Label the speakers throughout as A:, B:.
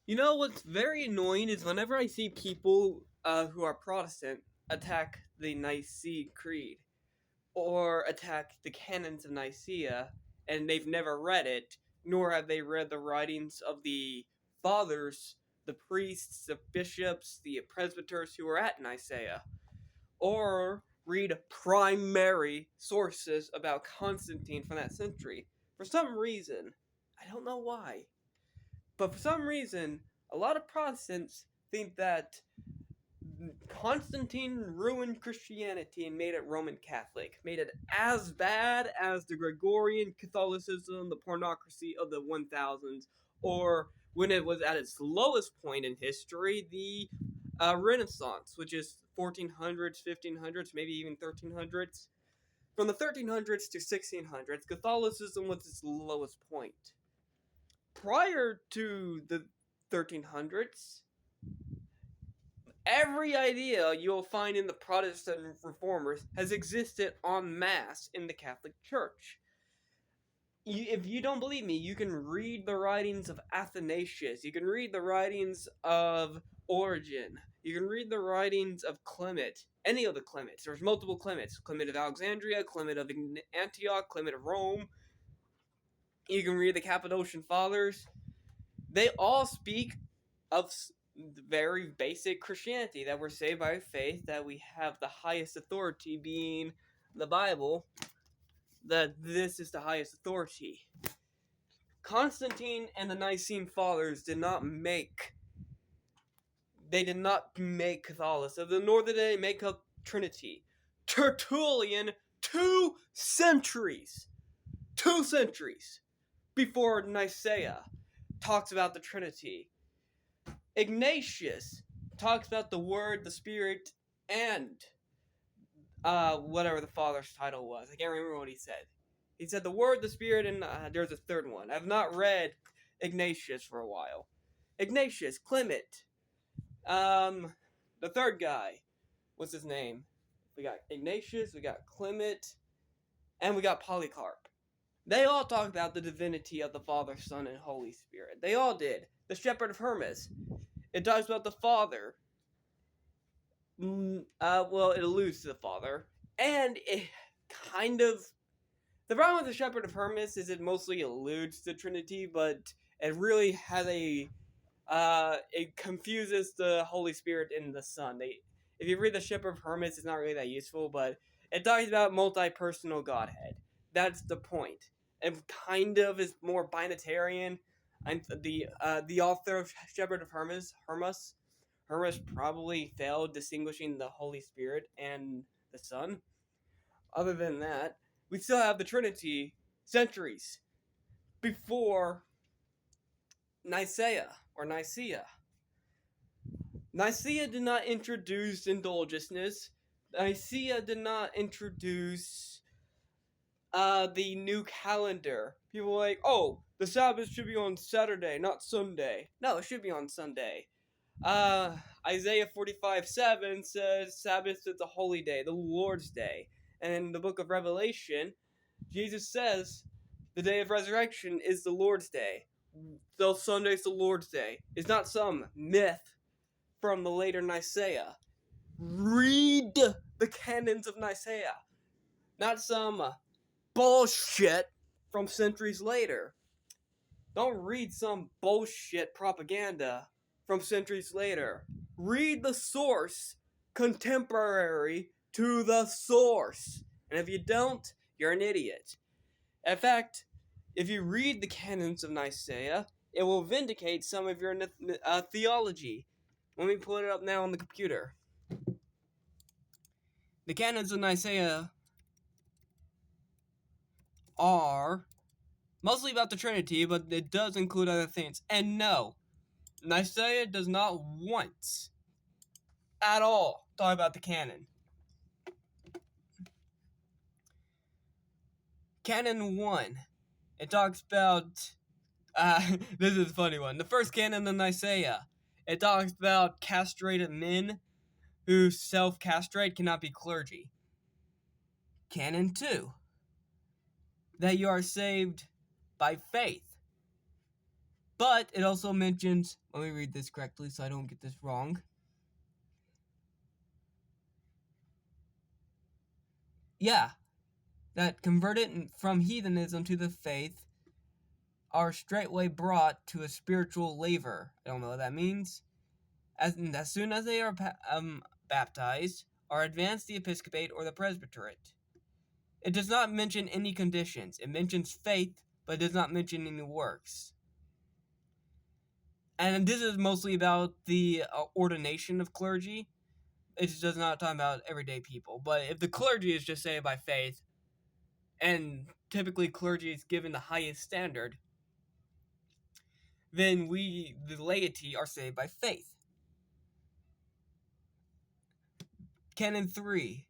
A: You know what's very annoying is whenever I see people who are Protestant attack the Nicene Creed or attack the canons of Nicaea, and they've never read it, nor have they read the writings of the fathers, the priests, the bishops, the presbyters who were at Nicaea, or read primary sources about Constantine from that century. For some reason, I don't know why, but for some reason, a lot of Protestants think that Constantine ruined Christianity and made it Roman Catholic, made it as bad as the Gregorian Catholicism, the pornocracy of the 1000s, or when it was at its lowest point in history, the Renaissance, which is 1400s, 1500s, maybe even 1300s. From the 1300s to 1600s, Catholicism was its lowest point. Prior to the 1300s, every idea you'll find in the Protestant reformers has existed en masse in the Catholic Church. If you don't believe me, you can read the writings of Athanasius, you can read the writings of Origen, you can read the writings of Clement, any of the Clements. There's multiple Clements: Clement of Alexandria, Clement of Antioch, Clement of Rome. You can read the Cappadocian Fathers. They all speak of very basic Christianity, that we're saved by faith, that we have the highest authority being the Bible, that this is the highest authority. Constantine and the Nicene Fathers did not make Catholicism, nor did they make a Trinity. Tertullian, 2 centuries before Nicaea, talks about the Trinity. Ignatius talks about the Word, the Spirit, and whatever the Father's title was. I can't remember what he said. He said the Word, the Spirit, and there's a third one. I've not read Ignatius for a while. Ignatius, Clement, the third guy, what's his name? We got Ignatius, we got Clement, and we got Polycarp. They all talk about the divinity of the Father, Son, and Holy Spirit. They all did. The Shepherd of Hermas, it talks about the Father. It alludes to the Father, and it kind of... The problem with the Shepherd of Hermas is it mostly alludes to the Trinity, but it really has it confuses the Holy Spirit and the Son. If you read the Shepherd of Hermas, it's not really that useful, but it talks about multi-personal Godhead. That's the point. It kind of is more binitarian. The author of Shepherd of Hermas probably failed distinguishing the Holy Spirit and the Son. Other than that, we still have the Trinity centuries before Nicaea. Nicaea did not introduce indulgences. Nicaea did not introduce the new calendar. People were like, oh, the Sabbath should be on Saturday, not Sunday. No, it should be on Sunday. Isaiah 45:7 says Sabbath is a holy day, the Lord's day. And in the book of Revelation, Jesus says the day of resurrection is the Lord's day. So Sunday's the Lord's day. It's not some myth from the later Nicaea. Read the canons of Nicaea. Not some bullshit from centuries later. Don't read some bullshit propaganda from centuries later. Read the source contemporary to the source. And if you don't, you're an idiot. In fact, if you read the canons of Nicaea, it will vindicate some of your theology. Let me pull it up now on the computer. The canons of Nicaea are mostly about the Trinity, but it does include other things. And no, Nicaea does not once at all talk about the canon. Canon 1, it talks about, this is a funny one. The first canon of Nicaea, it talks about castrated men who self-castrate cannot be clergy. Canon 2, that you are saved by faith. But it also mentions, let me read this correctly so I don't get this wrong. Yeah, that converted from heathenism to the faith are straightway brought to a spiritual laver. I don't know what that means. As soon as they are baptized, are advanced the episcopate or the presbyterate. It does not mention any conditions. It mentions faith, but it does not mention any works. And this is mostly about the ordination of clergy. It does not talk about everyday people. But if the clergy is just saved by faith, and typically clergy is given the highest standard, then we, the laity, are saved by faith. Canon 3.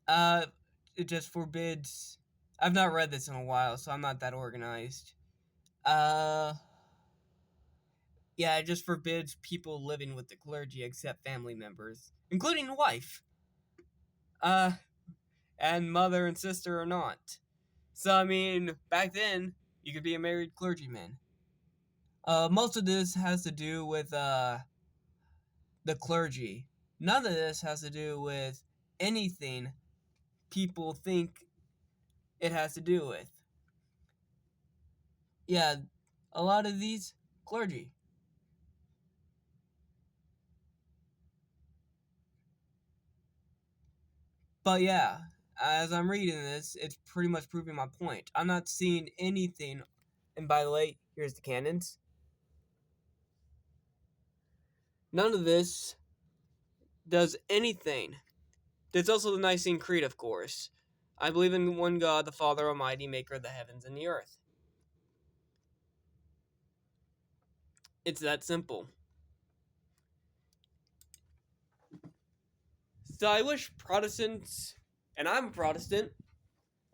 A: It just forbids... I've not read this in a while, so I'm not that organized. Yeah, it just forbids people living with the clergy except family members, including the wife. And mother and sister are not. So, I mean, back then, you could be a married clergyman. Most of this has to do with, the clergy. None of this has to do with anything people think it has to do with. Yeah, a lot of these, clergy. But yeah, as I'm reading this, it's pretty much proving my point. I'm not seeing anything, and by the way, here's the canons. None of this does anything. There's also the Nicene Creed, of course. I believe in one God, the Father Almighty, maker of the heavens and the earth. It's that simple. So I wish Protestants, and I'm a Protestant,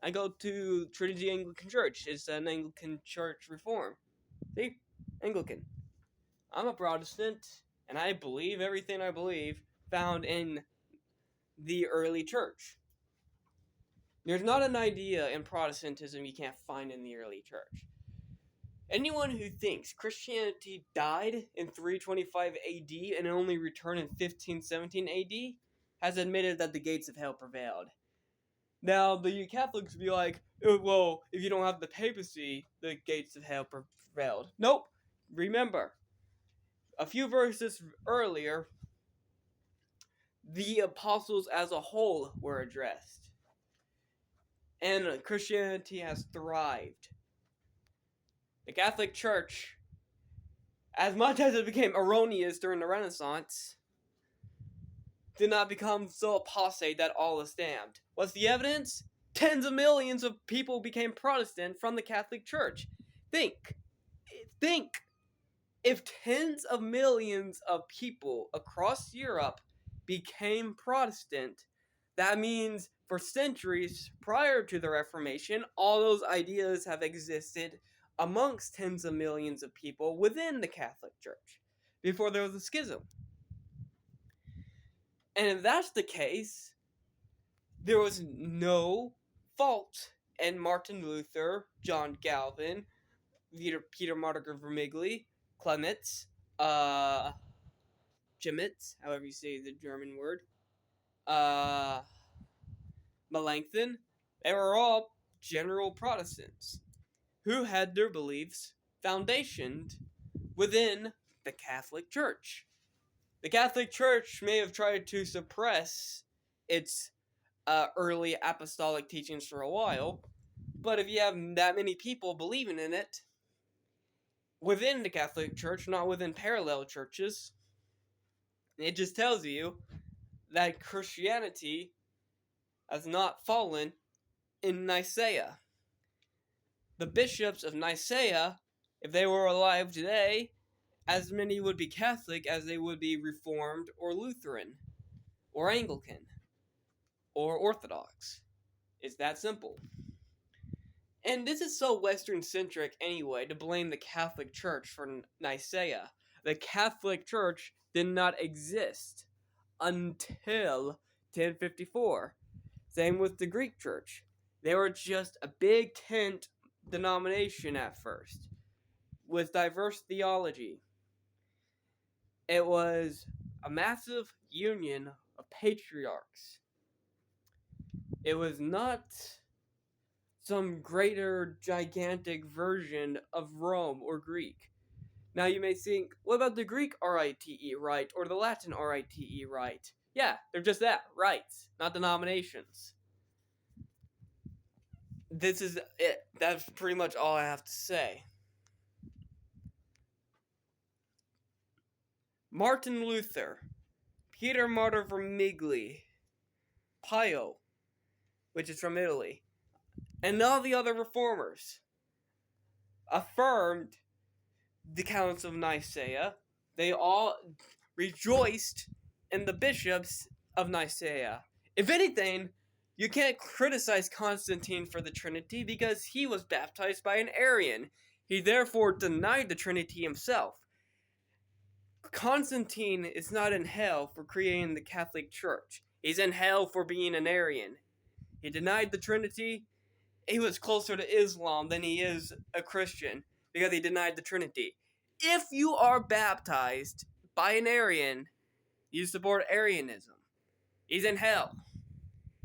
A: I go to Trinity Anglican Church. It's an Anglican church reform. See? Anglican. I'm a Protestant, and I believe everything I believe found in the early church. There's not an idea in Protestantism you can't find in the early church. Anyone who thinks Christianity died in 325 AD and only returned in 1517 AD has admitted that the gates of hell prevailed. Now, the Catholics be like, oh, well, if you don't have the papacy, the gates of hell prevailed. Nope. Remember, a few verses earlier, the apostles as a whole were addressed. And Christianity has thrived. The Catholic Church, as much as it became erroneous during the Renaissance, did not become so apostate that all is damned. What's the evidence? Tens of millions of people became Protestant from the Catholic Church. Think. If tens of millions of people across Europe became Protestant, that means for centuries prior to the Reformation, all those ideas have existed amongst tens of millions of people within the Catholic Church before there was a schism. And if that's the case, there was no fault in Martin Luther, John Calvin, Peter Martyr Vermigli, Clements, Jimitz, however you say the German word, Melanchthon. They were all general Protestants who had their beliefs foundationed within the Catholic Church. The Catholic Church may have tried to suppress its early apostolic teachings for a while, but if you have that many people believing in it within the Catholic Church, not within parallel churches, it just tells you that Christianity has not fallen in Nicaea. The bishops of Nicaea, if they were alive today, as many would be Catholic as they would be Reformed or Lutheran or Anglican or Orthodox. It's that simple. And this is so Western-centric anyway, to blame the Catholic Church for Nicaea. The Catholic Church did not exist until 1054. Same with the Greek Church. They were just a big tent denomination at first. with diverse theology. It was a massive union of patriarchs. It was not some greater, gigantic version of Rome or Greek. Now you may think, what about the Greek rite, rite, or the Latin rite, rite? Yeah, they're just that, rites, not denominations. This is it. That's pretty much all I have to say. Martin Luther, Peter Martyr Vermigli, Pio, which is from Italy, and all the other reformers affirmed the Council of Nicaea. They all rejoiced in the bishops of Nicaea. If anything, you can't criticize Constantine for the Trinity because he was baptized by an Arian. He therefore denied the Trinity himself. Constantine is not in hell for creating the Catholic Church. He's in hell for being an Arian. He denied the Trinity. He was closer to Islam than he is a Christian because he denied the Trinity. If you are baptized by an Arian, you support Arianism. He's in hell.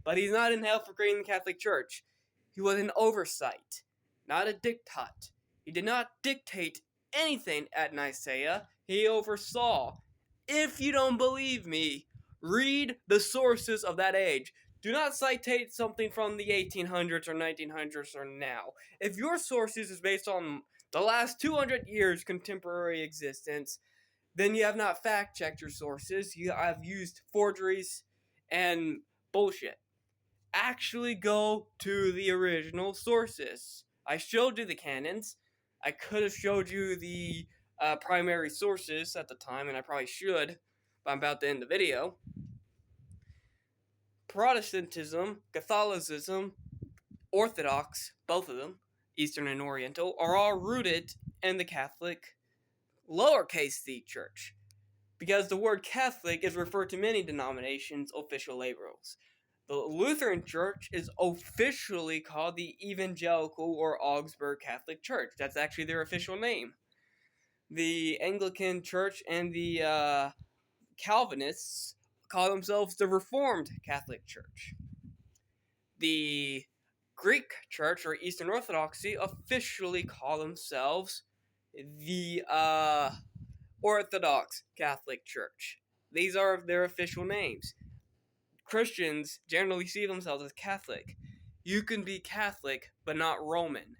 A: But he's not in hell for creating the Catholic Church. He was an oversight, not a diktat. He did not dictate anything at Nicaea. He oversaw. If you don't believe me, read the sources of that age. Do not citate something from the 1800s or 1900s or now. If your sources is based on the last 200 years contemporary existence, then you have not fact-checked your sources. You have used forgeries and bullshit. Actually go to the original sources. I showed you the canons. I could have showed you the primary sources at the time, and I probably should, but I'm about to end the video. Protestantism, Catholicism, Orthodox, both of them, Eastern and Oriental, are all rooted in the Catholic lowercase c church. Because the word Catholic is referred to many denominations' official labels. The Lutheran Church is officially called the Evangelical or Augsburg Catholic Church. That's actually their official name. The Anglican Church and the Calvinists call themselves the Reformed Catholic Church. The Greek Church or Eastern Orthodoxy officially call themselves the Orthodox Catholic Church. These are their official names. Christians generally see themselves as Catholic. You can be Catholic, but not Roman.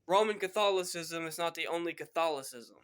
A: Roman Catholicism is not the only Catholicism.